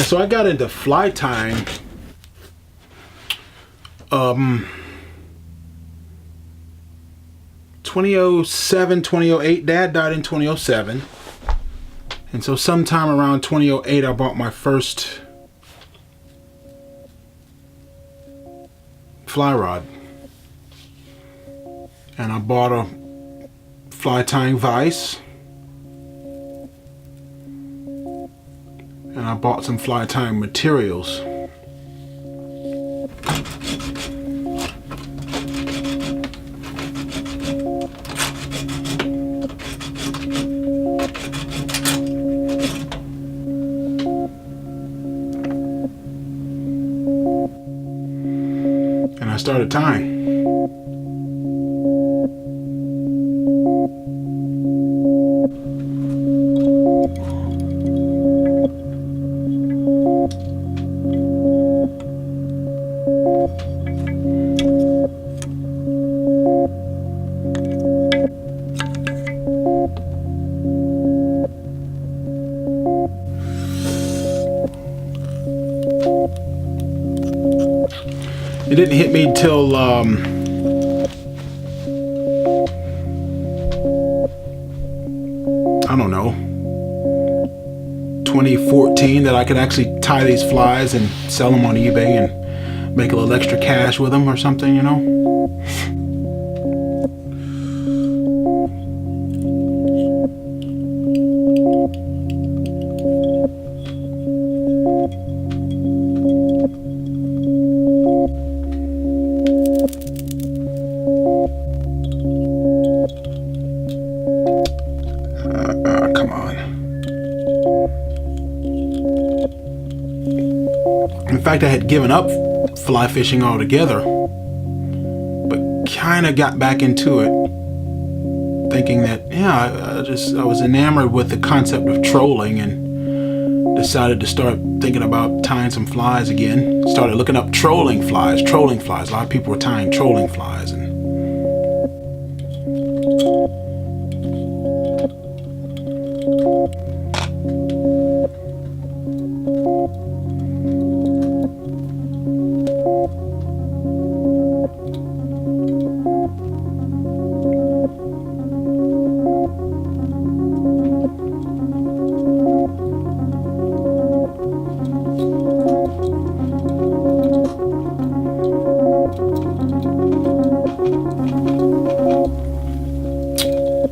so I got into fly tying 2007, 2008. Dad died in 2007. And so sometime around 2008, I bought my first fly rod. And I bought a fly tying vise. And I bought some fly tying materials. And I started tying. It didn't hit me till I don't know, 2014 that I could actually tie these flies and sell them on eBay and make a little extra cash with them or something, you know. Come on. In fact, I had given up fly fishing altogether, but kind of got back into it, thinking that, yeah, I was enamored with the concept of trolling and decided to start thinking about tying some flies again. Started looking up trolling flies. A lot of people were tying trolling flies, and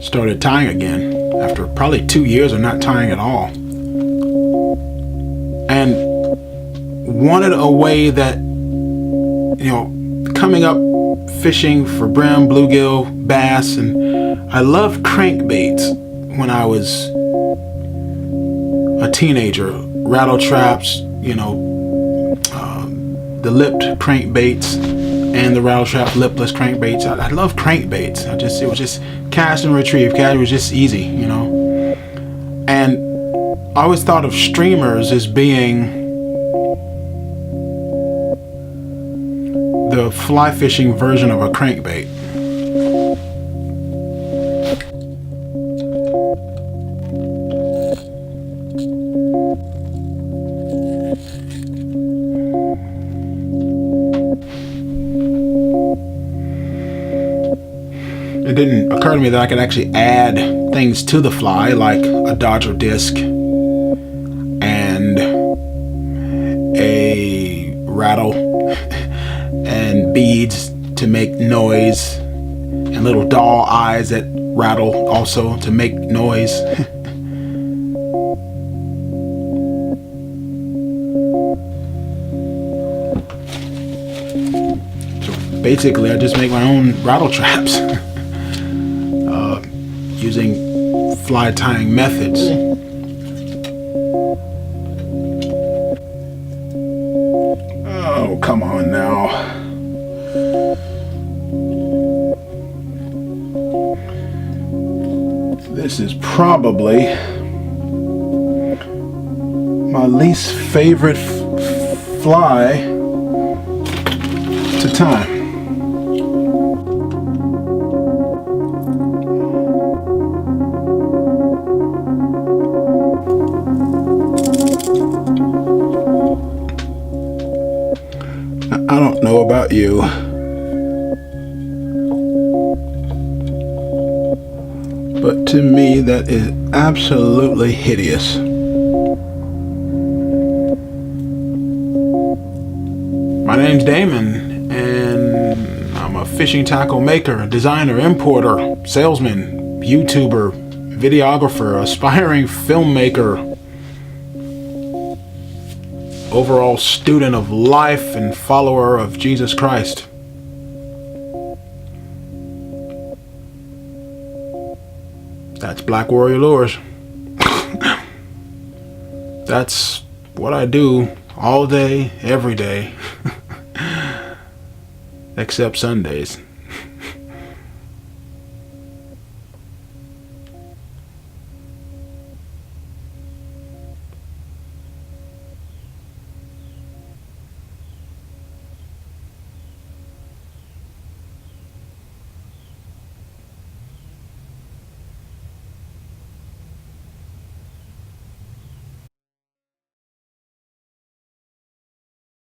started tying again after probably 2 years of not tying at all, and wanted a way that, you know, coming up fishing for brim, bluegill, bass, and I loved crankbaits when I was a teenager. Rattle traps, you know, the lipped crankbaits and the rattle trap lipless crankbaits. I love crankbaits. It was just cast and retrieve. It was just easy, you know. And I always thought of streamers as being the fly fishing version of a crankbait. It didn't occur to me that I could actually add things to the fly, like a Dodger disc and a rattle and beads to make noise, and little doll eyes that rattle also to make noise. So basically I just make my own rattle traps. Using fly tying methods. Oh, come on now. This is probably my least favorite fly to tie. I don't know about you, but to me that is absolutely hideous. My name's Damon, and I'm a fishing tackle maker, designer, importer, salesman, YouTuber, videographer, aspiring filmmaker, overall student of life and follower of Jesus Christ. That's Black Warrior Lures. That's what I do all day, every day, except Sundays.